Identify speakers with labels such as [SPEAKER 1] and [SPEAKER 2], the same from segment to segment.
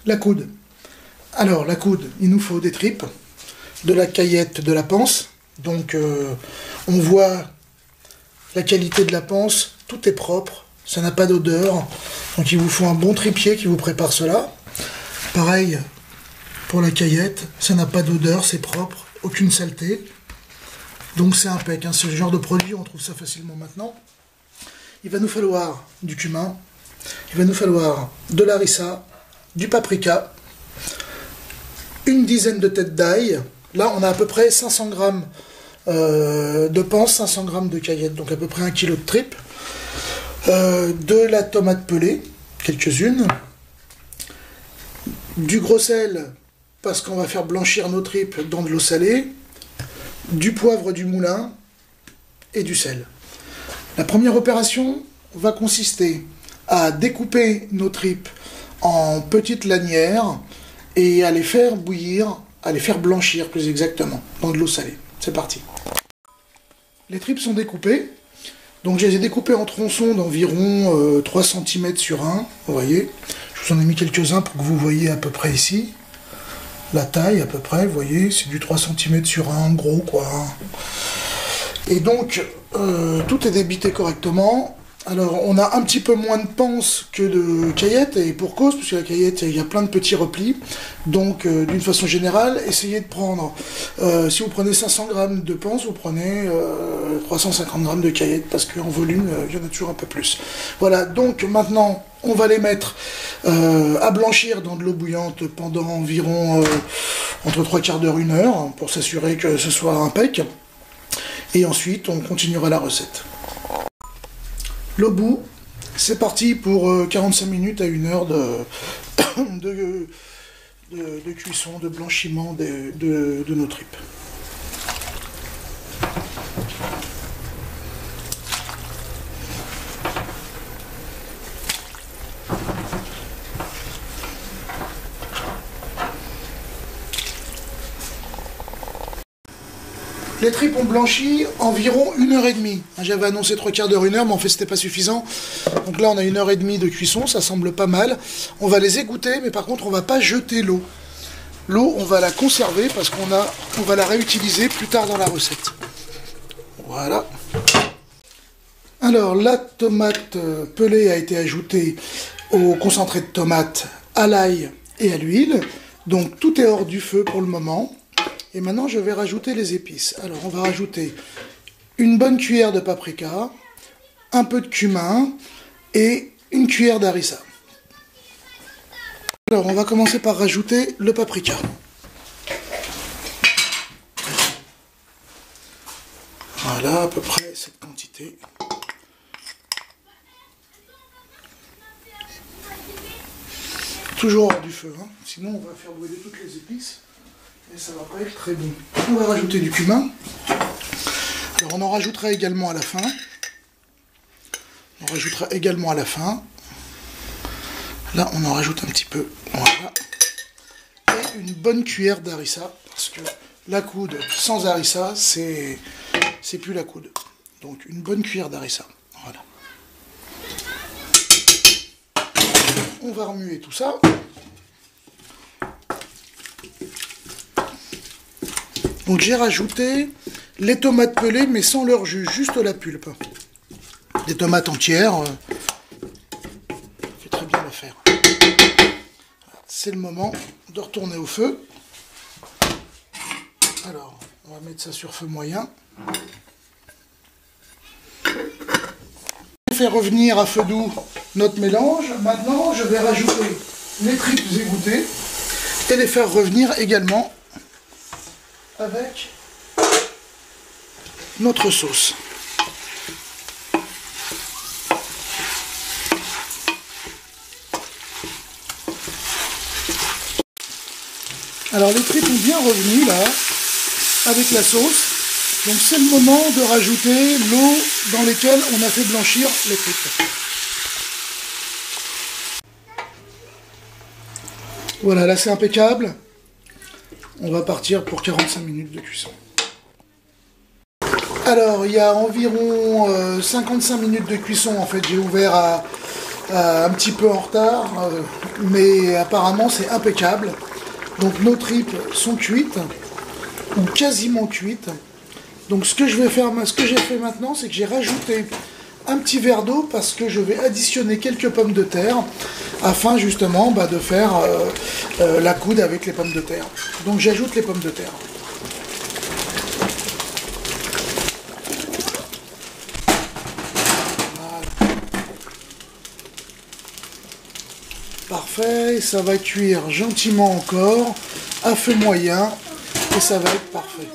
[SPEAKER 1] La coude. Alors, la coude, il nous faut des tripes, de la caillette, de la panse. Donc, on voit la qualité de la panse, tout est propre, ça n'a pas d'odeur. Donc, il vous faut un bon tripier qui vous prépare cela. Pareil pour la caillette, ça n'a pas d'odeur, c'est propre, aucune saleté. Donc, c'est impec, hein. Ce genre de produit, on trouve ça facilement maintenant. Il va nous falloir du cumin, il va nous falloir de la harissa, du paprika, une dizaine de têtes d'ail. Là, on a à peu près 500 grammes de panse, 500 grammes de caillette, donc à peu près 1 kg de tripes. De la tomate pelée, quelques-unes. Du gros sel, parce qu'on va faire blanchir nos tripes dans de l'eau salée. Du poivre du moulin et du sel. La première opération va consister à découper nos tripes en petites lanières et à les faire bouillir, à les faire blanchir plus exactement, dans de l'eau salée. C'est parti. Les tripes sont découpées, donc je les ai découpées en tronçons d'environ 3 cm sur 1, vous voyez. Je vous en ai mis quelques-uns pour que vous voyez à peu près ici. La taille à peu près, vous voyez, c'est du 3 cm sur 1, gros quoi. Et donc, tout est débité correctement. Alors, on a un petit peu moins de panse que de caillette, et pour cause, parce que la caillette, il y a plein de petits replis. Donc, d'une façon générale, essayez de prendre, si vous prenez 500 grammes de panse, vous prenez 350 grammes de caillette, parce qu'en volume, il y en a toujours un peu plus. Voilà, donc maintenant, on va les mettre à blanchir dans de l'eau bouillante pendant environ entre 3/4 d'heure, 1 heure, pour s'assurer que ce soit impec. Et ensuite, on continuera la recette. Le bout, c'est parti pour 45 minutes à 1 heure de cuisson, de blanchiment de nos tripes. Les tripes ont blanchi environ 1h30. J'avais annoncé 3/4 d'heure, 1 heure, mais en fait c'était pas suffisant. Donc là on a 1h30 de cuisson, ça semble pas mal. On va les égoutter, mais par contre on va pas jeter l'eau. L'eau on va la conserver parce on va la réutiliser plus tard dans la recette. Voilà. Alors la tomate pelée a été ajoutée au concentré de tomate, à l'ail et à l'huile. Donc tout est hors du feu pour le moment. Et maintenant, je vais rajouter les épices. Alors, on va rajouter une bonne cuillère de paprika, un peu de cumin et une cuillère d'harissa. Alors, on va commencer par rajouter le paprika. Voilà, à peu près cette quantité. Toujours hors du feu, hein. Sinon on va faire brûler toutes les épices. Et ça va pas être très bon. On va rajouter du cumin. Alors on en rajoutera également à la fin. On rajoutera également à la fin. Là on en rajoute un petit peu. Voilà. Et une bonne cuillère d'harissa. Parce que la coude sans harissa, c'est plus la coude. Donc une bonne cuillère d'harissa. Voilà. On va remuer tout ça. Donc j'ai rajouté les tomates pelées, mais sans leur jus, juste la pulpe. Des tomates entières, ça fait très bien l'affaire. C'est le moment de retourner au feu. Alors, on va mettre ça sur feu moyen. On fait revenir à feu doux notre mélange. Maintenant, je vais rajouter les tripes égouttées et les faire revenir également avec notre sauce. Alors les tripes sont bien revenues là, avec la sauce. Donc c'est le moment de rajouter l'eau dans laquelle on a fait blanchir les tripes. Voilà, là c'est impeccable. On va partir pour 45 minutes de cuisson. Alors, il y a environ 55 minutes de cuisson. En fait, j'ai ouvert à un petit peu en retard, mais apparemment c'est impeccable. Donc nos tripes sont cuites, ou quasiment cuites. Donc ce que j'ai fait maintenant, c'est que j'ai rajouté un petit verre d'eau parce que je vais additionner quelques pommes de terre afin justement de faire la coude avec les pommes de terre. Donc j'ajoute les pommes de terre. Voilà. Parfait, ça va cuire gentiment encore à feu moyen et ça va être parfait.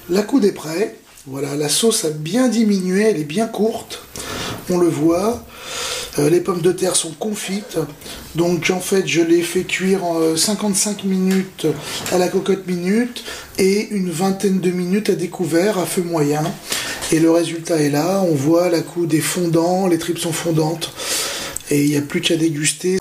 [SPEAKER 1] La coude est prête. Voilà, la sauce a bien diminué, elle est bien courte. On le voit. Les pommes de terre sont confites. Donc en fait, je les fais cuire en 55 minutes à la cocotte minute et une vingtaine de minutes à découvert à feu moyen. Et le résultat est là. On voit la coude est fondant, les tripes sont fondantes. Et il n'y a plus qu'à déguster.